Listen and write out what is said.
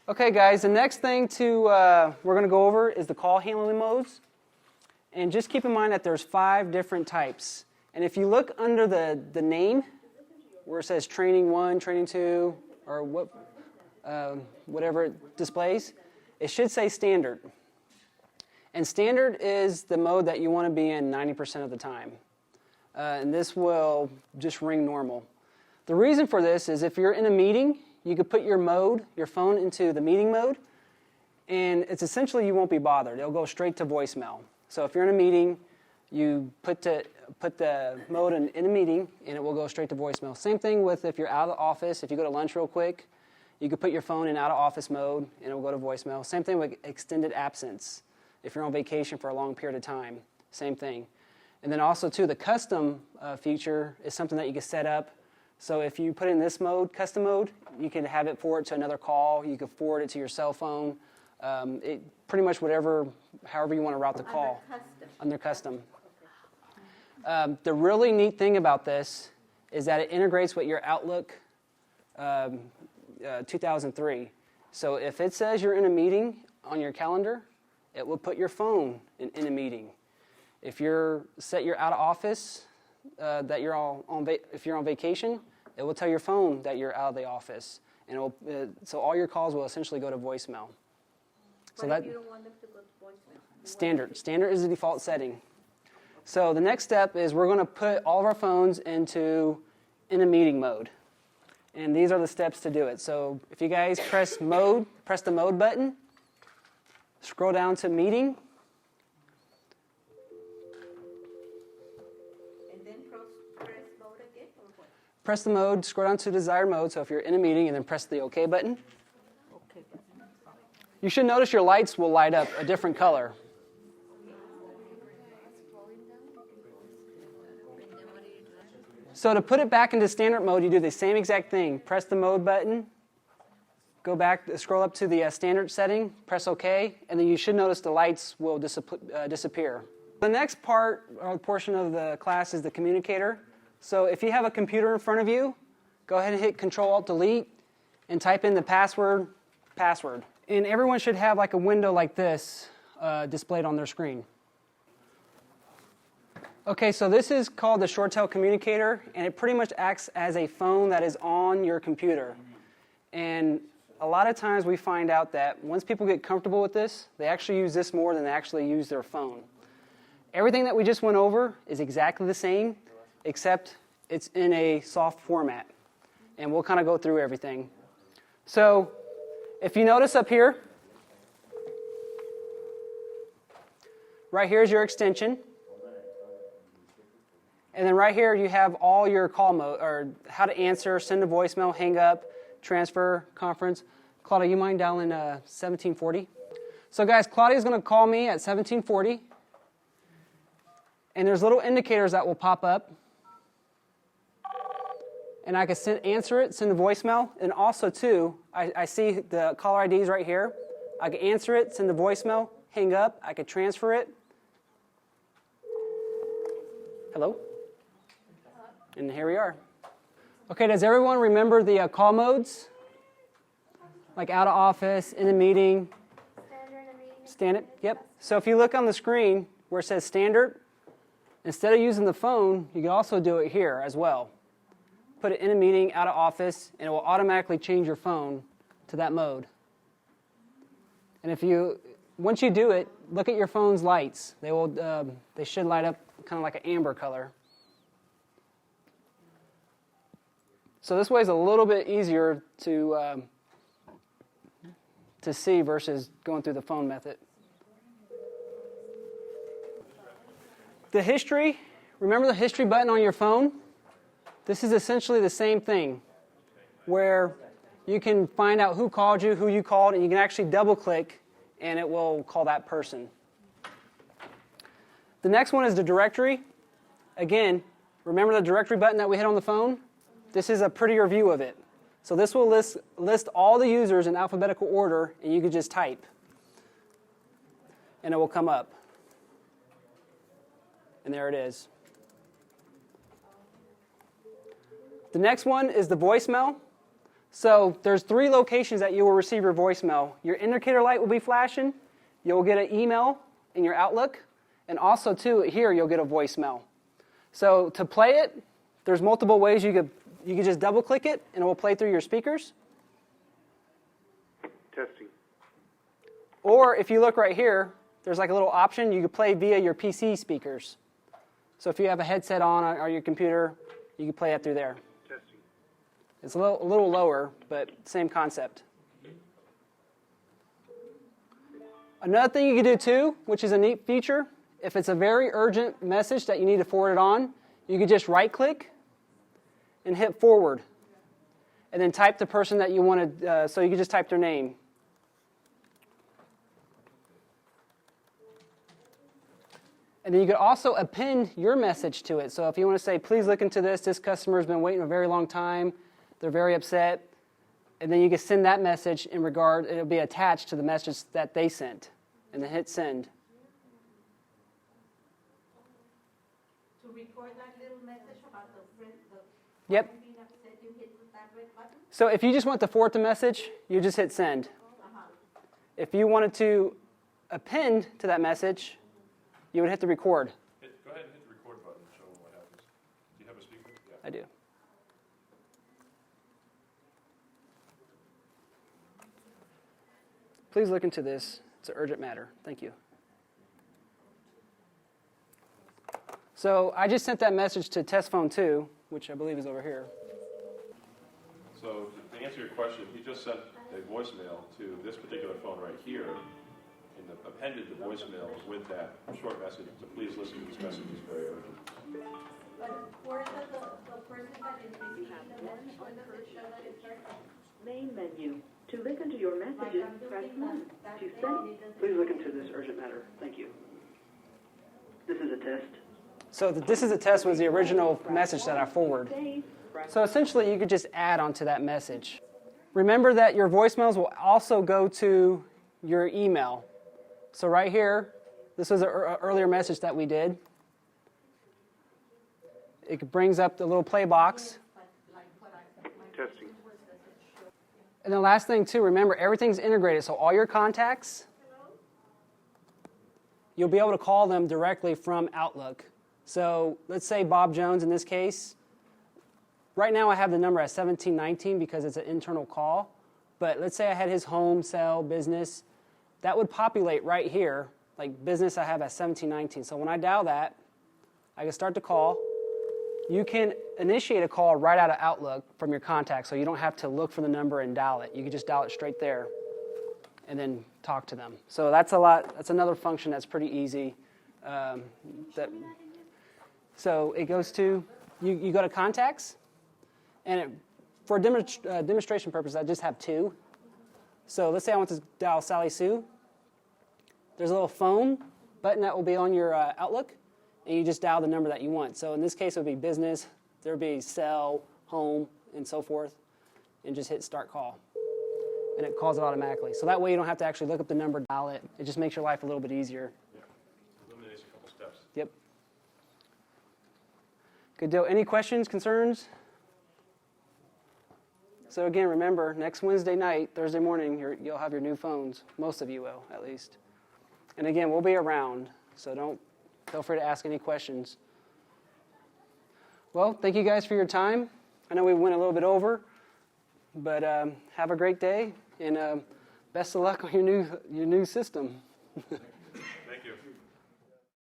Okay, guys, the next thing we're going to go over is the call handling modes. And just keep in mind that there's 5 different types. And if you look under the name, where it says Training 1, Training 2, or whatever it displays, it should say Standard. And Standard is the mode that you want to be in 90% of the time. And this will just ring normal. The reason for this is if you're in a meeting, you could put your phone into the meeting mode, and it's essentially you won't be bothered. It'll go straight to voicemail. So if you're in a meeting, you put the mode in a meeting, and it will go straight to voicemail. Same thing with if you're out of the office. If you go to lunch real quick, you could put your phone in out of office mode, and it will go to voicemail. Same thing with extended absence. If you're on vacation for a long period of time, same thing. And then also, too, the custom feature is something that you can set up. So if you put in this mode, custom mode, you can have it forward to another call. You can forward it to your cell phone. Pretty much however you want to route the call. Under custom. The really neat thing about this is that it integrates with your Outlook 2003. So if it says you're in a meeting on your calendar, it will put your phone in a meeting. If you're out of office, if you're on vacation, it will tell your phone that you're out of the office, and so all your calls will essentially go to voicemail. What if you don't want them to go to voicemail? Standard is the default setting. So the next step is we're going to put all of our phones in a meeting mode, and these are the steps to do it. So if you guys press the mode button, scroll down to meeting. Press the mode, scroll down to desired mode, so if you're in a meeting, and then press the OK button. You should notice your lights will light up a different color. So to put it back into standard mode, you do the same exact thing. Press the mode button, go back, scroll up to the standard setting, press OK, and then you should notice the lights will disappear. The next portion of the class is the communicator. So if you have a computer in front of you, go ahead and hit Control-Alt-Delete and type in the password. And everyone should have like a window like this displayed on their screen. Okay, so this is called the ShoreTel Communicator, and it pretty much acts as a phone that is on your computer. And a lot of times we find out that once people get comfortable with this, they actually use this more than they actually use their phone. Everything that we just went over is exactly the same, except it's in a soft format. And we'll kind of go through everything. So if you notice up here, right here is your extension. And then right here you have all your call mode, or how to answer, send a voicemail, hang up, transfer, conference. Claudia, you mind dialing 1740? So guys, Claudia's going to call me at 1740. And there's little indicators that will pop up. And I can answer it, send a voicemail. And also, too, I see the caller IDs right here. I can answer it, send a voicemail, hang up. I could transfer it. Hello? And here we are. Okay, does everyone remember the call modes? Like out of office, in a meeting. Standard in a meeting. Standard, yep. So if you look on the screen where it says standard, instead of using the phone, you can also do it here as well. Put it in a meeting, out of office, and it will automatically change your phone to that mode. And once you do it, look at your phone's lights. They should light up kind of like an amber color. So this way is a little bit easier to see versus going through the phone method. The history, remember the history button on your phone? This is essentially the same thing, where you can find out who called you, who you called, and you can actually double-click, and it will call that person. The next one is the directory. Again, remember the directory button that we hit on the phone? This is a prettier view of it. So this will list all the users in alphabetical order, and you can just type, and it will come up. And there it is. The next one is the voicemail. So there's 3 locations that you will receive your voicemail. Your indicator light will be flashing. You'll get an email in your Outlook. And also, too, here you'll get a voicemail. So to play it, there's multiple ways you could just double-click it, and it will play through your speakers. Testing. Or if you look right here, there's like a little option. You could play via your PC speakers. So if you have a headset on or your computer, you can play that through there. Testing. It's a little lower, but same concept. Another thing you can do too, which is a neat feature, if it's a very urgent message that you need to forward it on, you can just right-click and hit forward. And then type the person that you wanted, so you can just type their name. And then you could also append your message to it. So if you want to say, please look into this, this customer has been waiting a very long time, they're very upset, and then you can send that message in regard, it'll be attached to the message that they sent, and then hit send. To record that little message about the Yep. person being upset, you hit that red button? So if you just want to forward the message, you just hit send. If you wanted to append to that message, you would hit the record. Go ahead and hit the record button and show them what happens. Do you have a speaker? Yeah. I do. Please look into this. It's an urgent matter. Thank you. So I just sent that message to test phone 2, which I believe is over here. So to answer your question, he just sent a voicemail to this particular phone right here and appended the voicemail with that short message. So please listen to this message. It's very urgent. But where does the person that is receiving the message, where does it show that it's urgent? Main menu. To listen to your messages, press 1. To send. Please look into this urgent matter. Thank you. This is a test. So this is a test was the original message that I forwarded. Save. So essentially, you could just add onto that message. Remember that your voicemails will also go to your email. So right here, this was an earlier message that we did. It brings up the little play box. Testing. And the last thing, too, remember, everything's integrated. So all your contacts, you'll be able to call them directly from Outlook. So let's say Bob Jones in this case. Right now I have the number at 1719 because it's an internal call. But let's say I had his home, cell, business. That would populate right here. Like business I have at 1719. So when I dial that, I can start the call. You can initiate a call right out of Outlook from your contact, so you don't have to look for the number and dial it. You can just dial it straight there and then talk to them. So that's another function that's pretty easy. So it goes to, you go to contacts, and for demonstration purposes, I just have 2. So let's say I want to dial Sally Sue. There's a little phone button that will be on your Outlook, and you just dial the number that you want. So in this case, it would be business, there would be cell, home, and so forth, and just hit start call. And it calls it automatically. So that way you don't have to actually look up the number, dial it. It just makes your life a little bit easier. Yeah. Eliminates a couple steps. Yep. Good deal. Any questions, concerns? So again, remember, next Wednesday night, Thursday morning, you'll have your new phones. Most of you will, at least. And again, we'll be around, so feel free to ask any questions. Well, thank you guys for your time. I know we went a little bit over, but have a great day, and best of luck on your new system.